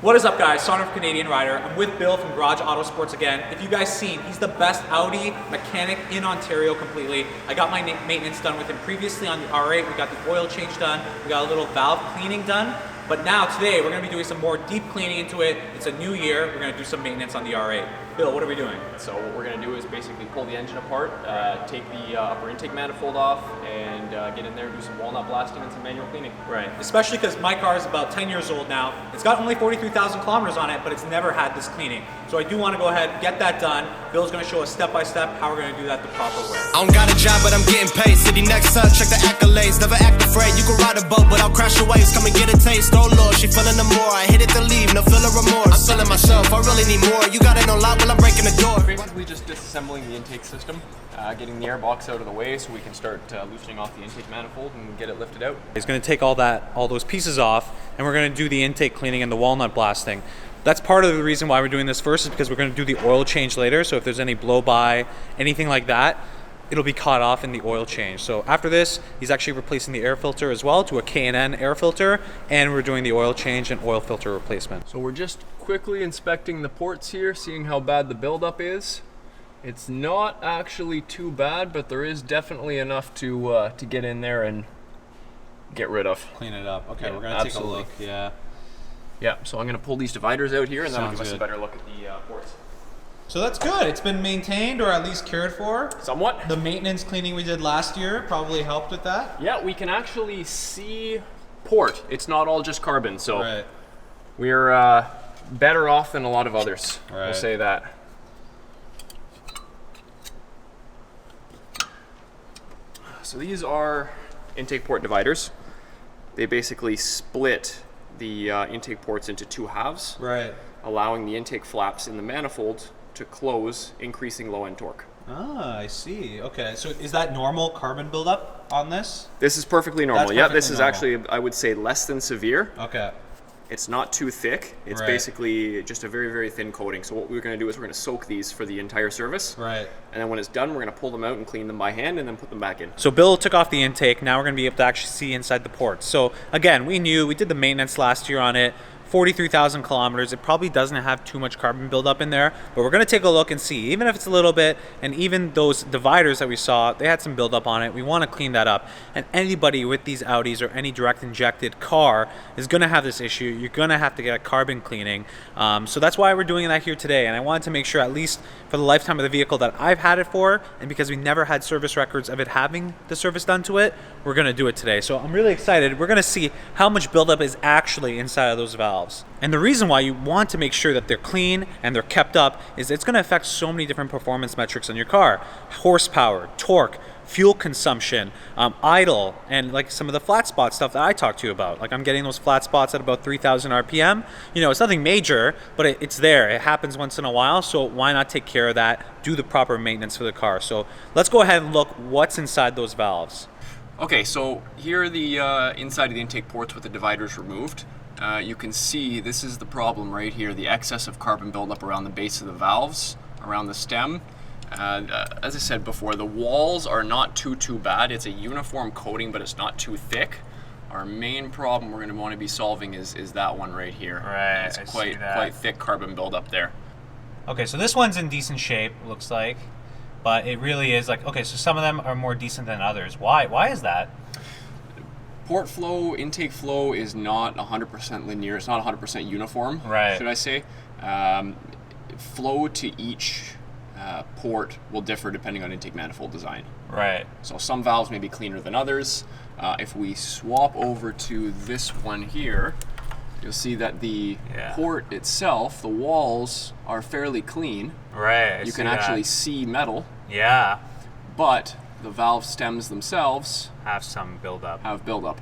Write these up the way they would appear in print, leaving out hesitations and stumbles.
What is up, guys? Sonduren Fanarredha. I'm with Bill from Garage Autosports again. If you guys seen, he's the best Audi mechanic in Ontario completely. I got my maintenance done with him previously on the R8. We got the oil change done. We got a little valve cleaning done. But now, today, we're going to be doing some more deep cleaning into it. It's a new year. We're going to do some maintenance on the R8. Bill, what are we doing? So what we're going to do is basically pull the engine apart, take the upper intake manifold off, and get in there and do some walnut blasting and some manual cleaning. Right. Especially because my car is about 10 years old now. It's got only 43,000 kilometers on it, but it's never had this cleaning. So I do want to go ahead and get that done. Bill's going to show us step by step how we're going to do that the proper way. I don't got a job, but I'm getting paid. City next son, check the accolades. Never act afraid. You can ride a boat, but I'll crash your waves. Come and get a taste. Oh Lord, she feeling the more. I hit it to leave, no feeling remorse. I'm feeling myself. I really need more. You got it on lock while I'm breaking the door. Basically just disassembling the intake system, getting the air box out of the way so we can start loosening off the intake manifold and get it lifted out. He's going to take all those pieces off, and we're going to do the intake cleaning and the walnut blasting. That's part of the reason why we're doing this first, is because we're going to do the oil change later. So if there's any blow by, anything like that, it'll be caught off in the oil change. So after this, he's actually replacing the air filter as well to a K&N air filter, and we're doing the oil change and oil filter replacement. So we're just quickly inspecting the ports here, seeing how bad the buildup is. It's not actually too bad, but there is definitely enough to get in there and get rid of. Clean it up. Okay, Yeah, we're going to take a look. Yeah, so I'm going to pull these dividers out here, and that'll Sounds give us a good. better look at the ports. So that's good. It's been maintained, or at least cared for. Somewhat. The maintenance cleaning we did last year probably helped with that. Yeah, we can actually see port. It's not all just carbon, so Right. we're better off than a lot of others. Right. We'll say that. So these are intake port dividers. They basically split the intake ports into two halves, Right. allowing the intake flaps in the manifold to close, increasing low end torque. Ah, I see. Okay, so is that normal carbon buildup on this? This is perfectly normal. That's Yeah, this perfectly is normal. actually, I would say, less than severe. Okay. It's not too thick. It's Right. basically just a very, very thin coating. So what we're going to do is we're going to soak these for the entire service. Right. And then when it's done, we're going to pull them out and clean them by hand and then put them back in. So Bill took off the intake. Now we're going to be able to actually see inside the ports. So again, we did the maintenance last year on it. 43,000 kilometers. It probably doesn't have too much carbon buildup in there, but we're going to take a look and see, even if it's a little bit. And even those dividers that we saw, they had some buildup on it. We want to clean that up. And anybody with these Audis or any direct injected car is going to have this issue. You're going to have to get a carbon cleaning. So that's why we're doing that here today. And I wanted to make sure, at least for the lifetime of the vehicle that I've had it for, and because we never had service records of it having the service done to it, we're going to do it today. So I'm really excited. We're going to see how much buildup is actually inside of those valves. And the reason why you want to make sure that they're clean and they're kept up is it's going to affect so many different performance metrics on your car. Horsepower, torque, fuel consumption, idle, and like some of the flat spot stuff that I talked to you about. Like I'm getting those flat spots at about 3,000 RPM. You know, it's nothing major, but it's there. It happens once in a while, so why not take care of that, do the proper maintenance for the car. So let's go ahead and look what's inside those valves. Okay, so here are the inside of the intake ports with the dividers removed. You can see this is the problem right here, the excess of carbon buildup around the base of the valves, around the stem. As I said before, the walls are not too bad. It's a uniform coating, but it's not too thick. Our main problem we're going to want to be solving is that one right here. Right, It's I see quite that. thick carbon buildup there. Okay, so this one's in decent shape, looks like, but it really is like, okay, so some of them are more decent than others. Why is that? Port flow, intake flow is not 100% linear. It's not 100% uniform, Right. should I say. Flow to each port will differ depending on intake manifold design. Right. So some valves may be cleaner than others. If we swap over to this one here, you'll see that the port itself, the walls are fairly clean. Right. You can actually see metal, Yeah. but the valve stems themselves Have some buildup. have buildup.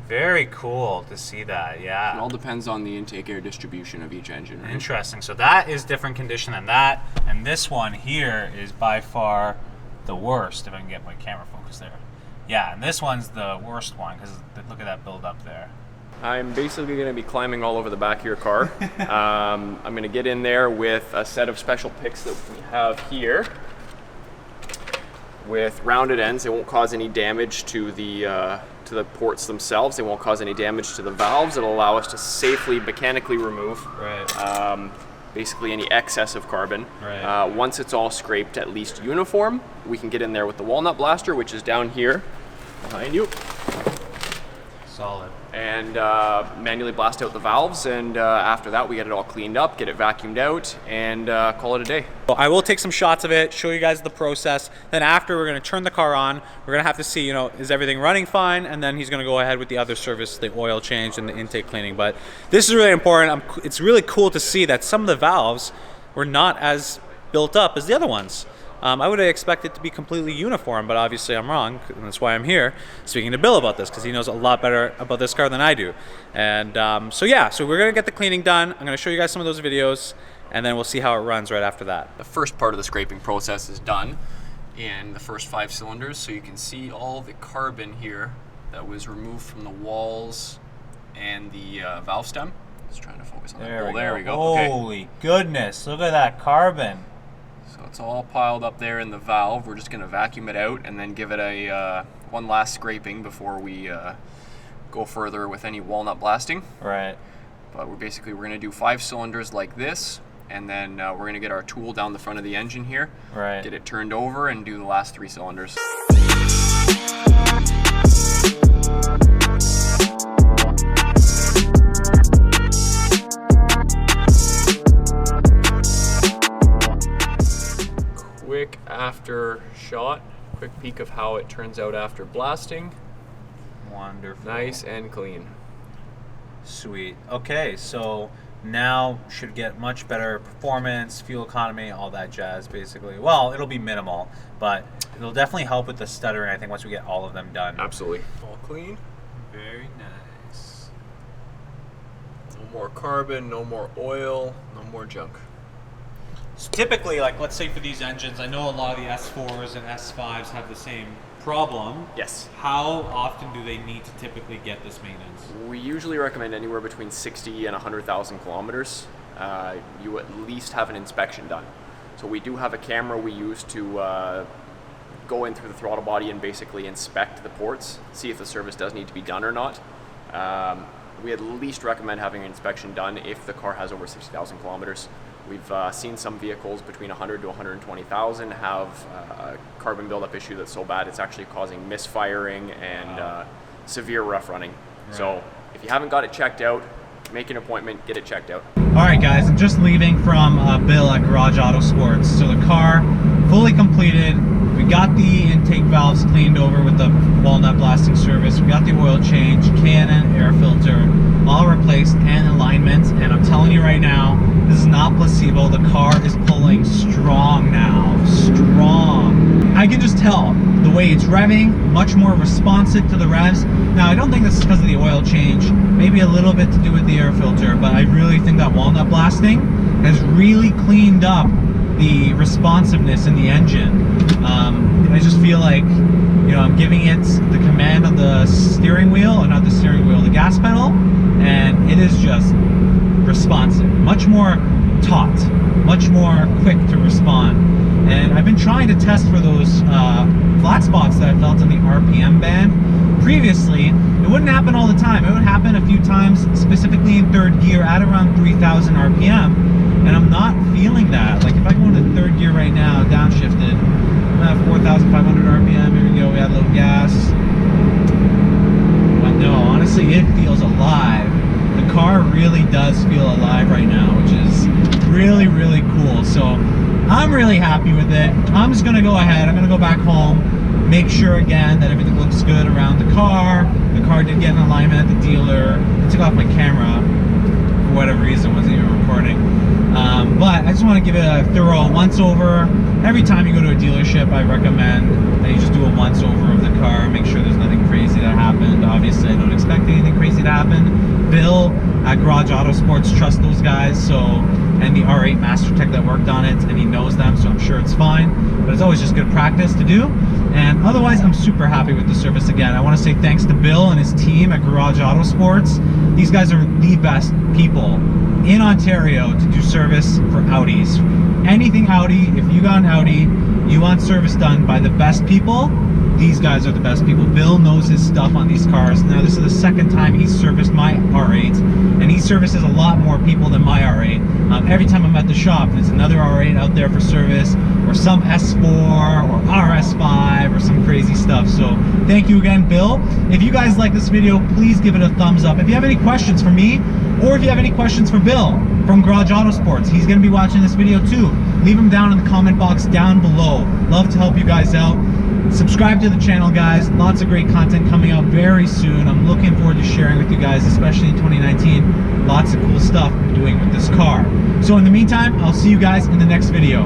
Very cool to see that. It Yeah. all depends on the intake air distribution of each engine. Right? Interesting. So that is different condition than that, and this one here is by far the worst. If I can get my camera focus there. Yeah, and this one's the worst one because look at that buildup there. I'm basically going to be climbing all over the back of your car. I'm going to get in there with a set of special picks that we have here with rounded ends. It won't cause any damage to the to the ports themselves. They won't cause any damage to the valves. It'll allow us to safely mechanically remove basically any excess of carbon. Once it's all scraped at least uniform, we can get in there with the Walnut blaster, which is down here behind you. Solid. And manually blast out the valves, and after that we get it all cleaned up, get it vacuumed out, and call it a day. Well, I will take some shots of it, show you guys the process. Then after, we're going to turn the car on. We're going to have to see, you know, is everything running fine? And then he's going to go ahead with the other service, the oil change and the intake cleaning. But this is really important. It's really cool to see that some of the valves were not as built up as the other ones. I would have expected it to be completely uniform, but obviously I'm wrong, and that's why I'm here speaking to Bill about this, because he knows a lot better about this car than I do. And so we're going to get the cleaning done. I'm going to show you guys some of those videos, and then we'll see how it runs right after that. The first part of the scraping process is done in the first 5 cylinders, so you can see all the carbon here that was removed from the walls and the valve stem. Just trying to focus on that. There we go. Holy goodness, look at that carbon. So it's all piled up there in the valve. We're just going to vacuum it out and then give it a one last scraping before we go further with any walnut blasting. Right. But we're going to do 5 cylinders like this, and then we're going to get our tool down the front of the engine here, right, get it turned over, and do the last 3 cylinders. Quick after shot, quick peek of how it turns out after blasting. Wonderful. Nice and clean. Sweet. Okay, so now should get much better performance, fuel economy, all that jazz basically. Well, it'll be minimal, but it'll definitely help with the stuttering, I think, once we get all of them done. Absolutely. All clean. Very nice. No more carbon, no more oil, no more junk. So typically, like, let's say for these engines, I know a lot of the S4s and S5s have the same problem. Yes. How often do they need to typically get this maintenance? We usually recommend anywhere between 60 and 100,000 kilometers. You at least have an inspection done. So we do have a camera we use to go in through the throttle body and basically inspect the ports, see if the service does need to be done or not. We at least recommend having an inspection done if the car has over 60,000 kilometers. We've seen some vehicles between 100 to 120,000 have a carbon buildup issue that's so bad it's actually causing misfiring and severe rough running. Right. So if you haven't got it checked out, make an appointment, get it checked out. All right, guys, I'm just leaving from Bill at Garage Autosports. So the car fully completed. We got the intake valves cleaned over with the Walnut blasting service. We got the oil change, K&N air filter, all replaced, and alignment. And I'm telling you right now, this is not placebo. The car is pulling strong now. Strong. I can just tell the way it's revving, much more responsive to the revs. Now, I don't think this is because of the oil change. Maybe a little bit to do with the air filter, but I really think that Walnut blasting has really cleaned up the responsiveness in the engine. I just feel like, you know, I'm giving it the command of the steering wheel, or not the steering wheel, the gas pedal, and it is just responsive, much more taut, much more quick to respond. And I've been trying to test for those flat spots that I felt in the RPM band. Previously, it wouldn't happen all the time. It would happen a few times, specifically in third gear at around 3,000 RPM, and I'm not feeling that. Like if I go into third gear right now, downshifted, I'm at 4,500 RPM. Here we go, we add a little gas. But no, honestly, it feels alive. The car really does feel alive right now, which is really, really cool. So I'm really happy with it. I'm just gonna go ahead, I'm gonna go back home, make sure again that everything looks good around the car. The car did get an alignment at the dealer. I took off my camera for whatever reason, wasn't even recording. But I just want to give it a thorough once over. Every time you go to a dealership, I recommend that you just do a once over of the car, make sure there's nothing crazy that happened. Obviously, I don't expect anything crazy to happen. Bill at Garage Autosports trusts those guys, so, and the R8 Master Tech that worked on it, and he knows them, so I'm sure it's fine. But it's always just good practice to do. And otherwise, I'm super happy with the service again. I want to say thanks to Bill and his team at Garage Autosports. These guys are the best people in Ontario to do service for Audis. Anything Audi, if you got an Audi, you want service done by the best people, these guys are the best people. Bill knows his stuff on these cars. Now this is the second time he's serviced my R8, and he services a lot more people than my R8. Every time I'm at the shop, there's another R8 out there for service, or some S4 or RS5 or some crazy stuff. So thank you again, Bill. If you guys like this video, please give it a thumbs up. If you have any questions for me, or if you have any questions for Bill from Garage Autosports, he's going to be watching this video too. Leave them down in the comment box down below. Love to help you guys out. Subscribe to the channel, guys. Lots of great content coming out very soon. I'm looking forward to sharing with you guys, especially in 2019. Lots of cool stuff I'm doing with this car. So in the meantime, I'll see you guys in the next video.